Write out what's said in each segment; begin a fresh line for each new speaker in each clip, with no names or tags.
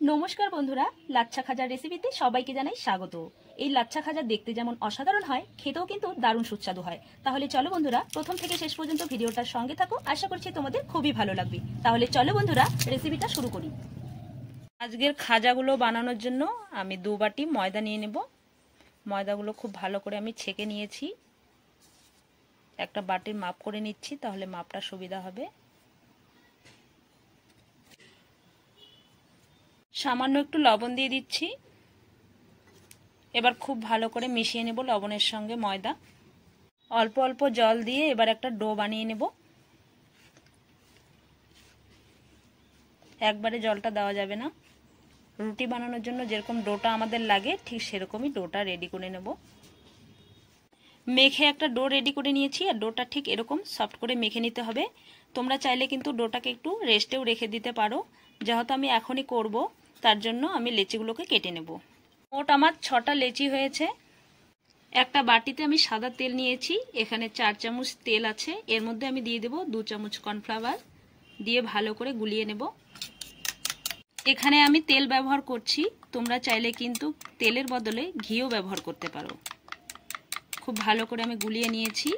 নমস্কার বন্ধুরা, লাচ্ছা খাজার রেসিপিতে সবাইকে জানাই স্বাগত। এই লাচ্ছা খাজা দেখতে যেমন অসাধারণ হয়, খেতেও কিন্তু দারুণ সুস্বাদু হয়। তাহলে চলো বন্ধুরা, প্রথম থেকে শেষ পর্যন্ত ভিডিওটার সঙ্গে থাকো, আশা করছি তোমাদের খুবই ভালো লাগবে। তাহলে চলো বন্ধুরা, রেসিপিটা শুরু করি। আজকের খাজাগুলো বানানোর জন্য আমি 2 বাটি ময়দা নিয়ে নেব। ময়দাগুলো খুব ভালো করে আমি ছেঁকে নিয়েছি। একটা বাটির মাপ করে নিচ্ছি, তাহলে মাপটা সুবিধা হবে। সামান্য একটু লবণ দিয়ে দিচ্ছি। এবার খুব ভালো করে মিশিয়ে নেব লবণের সঙ্গে ময়দা। অল্প অল্প জল দিয়ে এবার একটা ডো বানিয়ে নেব। একবারে জলটা দেওয়া যাবে না। রুটি বানানোর জন্য যেরকম ডোটা আমাদের লাগে ঠিক সেরকমই ডোটা রেডি করে নেব। মেখে একটা ডো রেডি করে নিয়েছি, আর ডোটা ঠিক এরকম সফট করে মেখে নিতে হবে। তোমরা চাইলে কিন্তু ডোটাকে একটু রেস্টেও রেখে দিতে পারো। যেহেতু আমি এখনই করব, তার জন্য আমি লেচিগুলোকে কেটে নেব। মোট আমার 6টা লেচি হয়েছে। একটা বাটিতে আমি সাদা তেল নিয়েছি, এখানে 4 চামচ তেল আছে। এর মধ্যে আমি দিয়ে দেব 2 চামচ কর্নফ্লাওয়ার, দিয়ে ভালো করে গুলিয়ে নেব। এখানে আমি তেল ব্যবহার করছি, তোমরা চাইলে কিন্তু তেলের বদলে ঘিও ব্যবহার করতে পারো। খুব ভালো করে আমি গুলিয়ে নিয়েছি।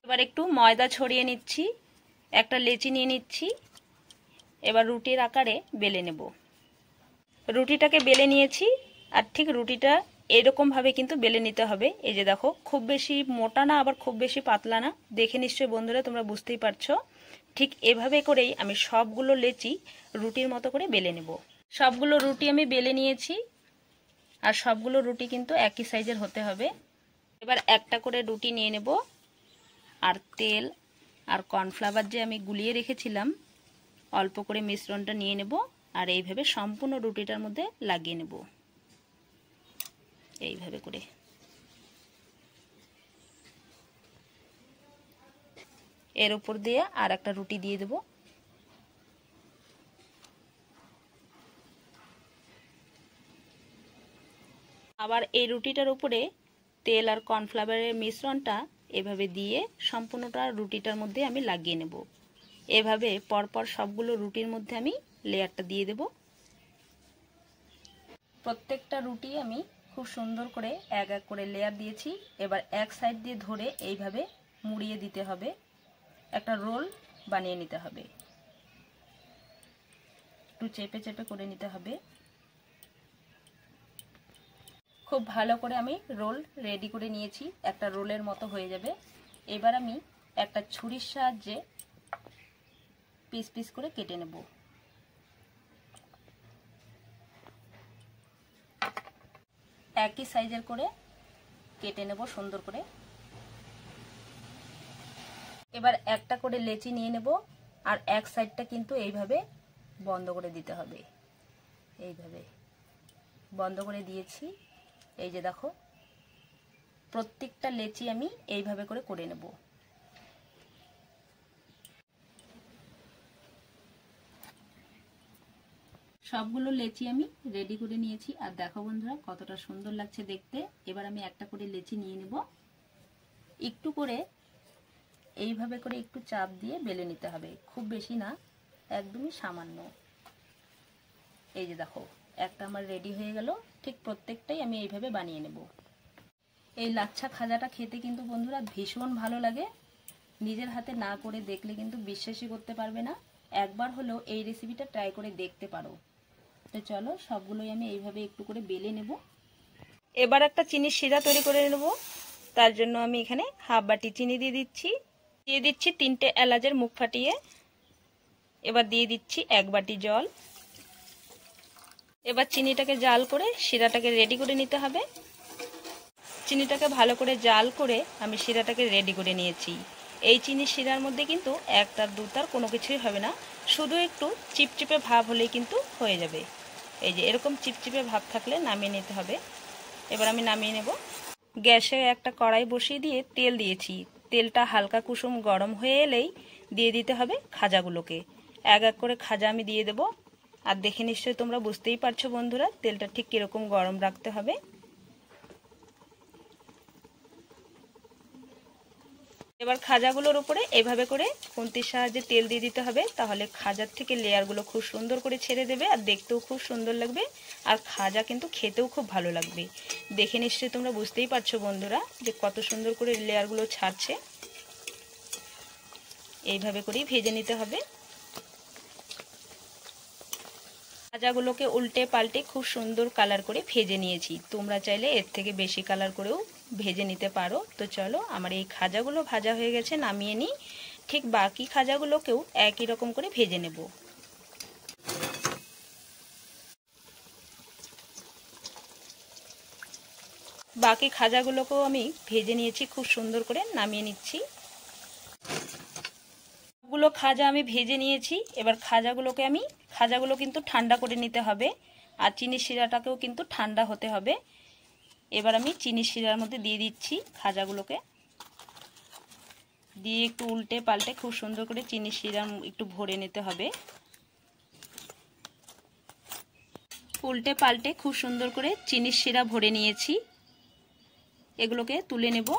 এবার একটু ময়দা ছড়িয়ে নিচ্ছি, একটা লেচি নিয়ে নিচ্ছি। এবার রুটির আকারে বেলে নেব। রুটিটাকে বেলে নিয়েছি, আর ঠিক রুটিটা এরকম ভাবে কিন্তু বেলে নিতে হবে। এই যে দেখো, খুব বেশি মোটা না, আবার খুব বেশি পাতলা না। দেখে নিশ্চয়ই বন্ধুরা তোমরা বুঝতেই পারছো। ঠিক এভাবে করেই আমি সবগুলো লেচি রুটির মতো করে বেলে নেব। সবগুলো রুটি আমি বেলে নিয়েছি, আর সবগুলো রুটি কিন্তু একই সাইজের হতে হবে। এবার একটা করে রুটি নিয়ে নেব, আর তেল আর কর্নফ্লাওয়ার যে আমি গুলিয়ে রেখেছিলাম অল্প করে মিশ্রণটা নিয়ে নেব, আর এইভাবে সম্পূর্ণ রুটিটার মধ্যে লাগিয়ে নেব। এইভাবে করে এর উপর দিয়ে আর একটা রুটি দিয়ে দেব। আবার এই রুটিটার উপরে তেল আর কর্নফ্লাওয়ারের মিশ্রণটা এভাবে দিয়ে সম্পূর্ণটা রুটিটার মধ্যে আমি লাগিয়ে নেব। এভাবে পরপর সবগুলো রুটির মধ্যে আমি লেয়ারটা দিয়ে দেব। প্রত্যেকটা রুটি আমি খুব সুন্দর করে এক এক করে লেয়ার দিয়েছি। এবার এক সাইড দিয়ে ধরে এইভাবে মুড়িয়ে দিতে হবে, একটা রোল বানিয়ে নিতে হবে। একটু চেপে চেপে করে নিতে হবে। খুব ভালো করে আমি রোল রেডি করে নিয়েছি, একটা রোলের মতো হয়ে যাবে। এবার আমি একটা ছুরির সাহায্যে পিস পিস করে কেটে নেব। একই সাইজের করে কেটে নেব সুন্দর করে। এবার একটা করে লেচি নিয়ে নেব, আর এক সাইডটা কিন্তু এইভাবে বন্ধ করে দিতে হবে। এইভাবে বন্ধ করে দিয়েছি। এই যে দেখো, প্রত্যেকটা লেচি আমি এইভাবে করে করে নেব। সবগুলো লেচি আমি রেডি করে নিয়েছি, আর দেখো বন্ধুরা কতটা সুন্দর লাগছে দেখতে। এবার আমি একটা করে লেচি নিয়ে নেব, একটু করে এইভাবে করে একটু চাপ দিয়ে বেলে নিতে হবে, খুব বেশি না, একদমই সামান্য। এই যে দেখো, একটা আমার রেডি হয়ে গেল। ঠিক প্রত্যেকটাই আমি এইভাবে বানিয়ে নেব। এই লাচ্ছা খাজাটা খেতে কিন্তু বন্ধুরা ভীষণ ভালো লাগে। নিজের হাতে না করে দেখলে কিন্তু বিশ্বাসই করতে পারবে না। একবার হলেও এই রেসিপিটা ট্রাই করে দেখতে পারো। তো চলো, সবগুলোই আমি এইভাবে একটু করে বেলে নেব। এবার একটা চিনির শিরা তৈরি করে নেব। তার জন্য আমি এখানে হাফ বাটি চিনি দিয়ে দিচ্ছি। 3টে এলাচের মুখ ফাটিয়ে। এবার দিয়ে দিচ্ছি 1 বাটি জল। এবার চিনিটাকে জাল করে শিরাটাকে রেডি করে নিতে হবে। চিনিটাকে ভালো করে জাল করে আমি শিরাটাকে রেডি করে নিয়েছি। এই চিনির শিরার মধ্যে কিন্তু একটার দুটার কোনো কিছুই হবে না, শুধু একটু চিপচিপে ভাব হলেই কিন্তু হয়ে যাবে। এই যে এরকম চিপচিপে ভাব থাকলে নামিয়ে নিতে হবে। এবার আমি নামিয়ে নেব। গ্যাসে একটা কড়াই বসিয়ে দিয়ে তেল দিয়েছি। তেলটা হালকা কুসুম গরম হয়ে এলেই দিয়ে দিতে হবে খাজাগুলোকে। এক এক করে খাজা আমি দিয়ে দেব। আর দেখে নিশ্চয়ই তোমরা বুঝতেই পারছো বন্ধুরা, তেলটা ঠিক কিরকম গরম রাখতে হবে। এবার খাজাগুলোর উপরে এভাবে করে খুন্তির সাহায্যে তেল দিয়ে দিতে হবে, তাহলে খাজার থেকে লেয়ারগুলো খুব সুন্দর করে ছেড়ে দেবে আর দেখতেও খুব সুন্দর লাগবে, আর খাজা কিন্তু খেতেও খুব ভালো লাগবে। দেখে নিশ্চয়ই তোমরা বুঝতেই পারছো বন্ধুরা যে কত সুন্দর করে লেয়ারগুলো ছাড়ছে। এইভাবে করেই ভেজে নিতে হবে। খাজাগুলোকে উল্টে পাল্টে খুব সুন্দর কালার করে ভেজে নিয়েছি। তোমরা চাইলে এর থেকে বেশি কালার করেও ভেজে নিতে পারো। তো চলো, আমার এই খাজাগুলো ভাজা হয়ে গেছে, নামিয়ে নিই। ঠিক বাকি খাজাগুলোকেও একই রকম করে ভেজে নেব। বাকি খাজাগুলোকেও আমি ভেজে নিয়েছি, খুব সুন্দর করে নামিয়ে নিচ্ছি। সবগুলো খাজা আমি ভেজে নিয়েছি। এবার খাজাগুলো কিন্তু ঠান্ডা করে নিতে হবে, আর চিনির শিরাটাকেও কিন্তু ঠান্ডা হতে হবে। এবার আমি চিনির শিরার মধ্যে দিয়ে দিচ্ছি খাজাগুলোকে, দিয়ে একটু উল্টে পাল্টে খুব সুন্দর করে চিনির শিরা একটু ভরে নিতে হবে। উল্টে পাল্টে খুব সুন্দর করে চিনির শিরা ভরে নিয়েছি। এগুলোকে তুলে নেব।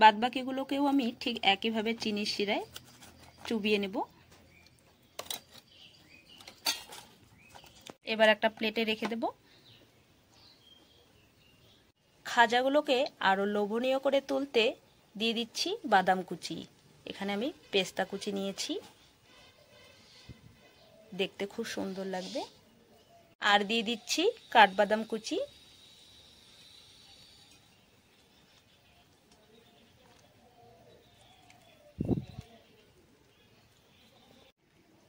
বাদবাকিগুলোকেও আমি ঠিক একইভাবে চিনির শিরায় চুবিয়ে নেব। এবার একটা প্লেটে রেখে দেব। খাজাগুলোকে আরও লোভনীয় করে তুলতে দিয়ে দিচ্ছি বাদাম কুচি। এখানে আমি পেস্তা কুচি নিয়েছি, দেখতে খুব সুন্দর লাগবে। আর দিয়ে দিচ্ছি কাঠবাদাম কুচি।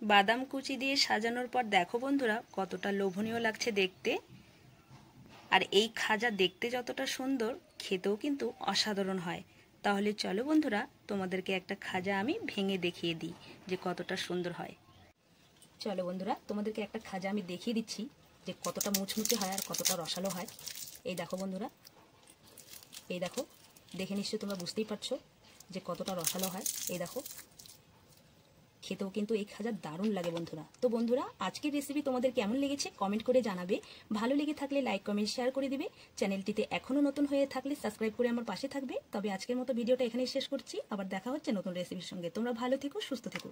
বাদাম কুচি দিয়ে সাজানোর পর দেখো বন্ধুরা কতটা লোভনীয় লাগছে দেখতে। আর এই খাজা দেখতে যতটা সুন্দর, খেতেও কিন্তু অসাধারণ হয়। তাহলে চলো বন্ধুরা, তোমাদেরকে একটা খাজা আমি ভেঙে দেখিয়ে দিই যে কতটা সুন্দর হয়। চলো বন্ধুরা, তোমাদেরকে একটা খাজা আমি দেখিয়ে দিচ্ছি যে কতটা মুচমুচে হয় আর কতটা রসালো হয়। এই দেখো বন্ধুরা, এই দেখো, দেখে নিশ্চয়ই তোমরা বুঝতেই পারছো যে কতটা রসালো হয়। এই দেখো, খেতেও কিন্তু এই খাজা দারুণ লাগে বন্ধুরা। তো বন্ধুরা, আজকের রেসিপি তোমাদের কেমন লেগেছে কমেন্ট করে জানাবে। ভালো লেগে থাকলে লাইক কমেন্ট শেয়ার করে দিবে। চ্যানেলটিতে এখনও নতুন হয়ে থাকলে সাবস্ক্রাইব করে আমার পাশে থাকবে। তবে আজকের মতো ভিডিওটা এখানেই শেষ করছি। আবার দেখা হচ্ছে নতুন রেসিপির সঙ্গে। তোমরা ভালো থেকো, সুস্থ থেকো।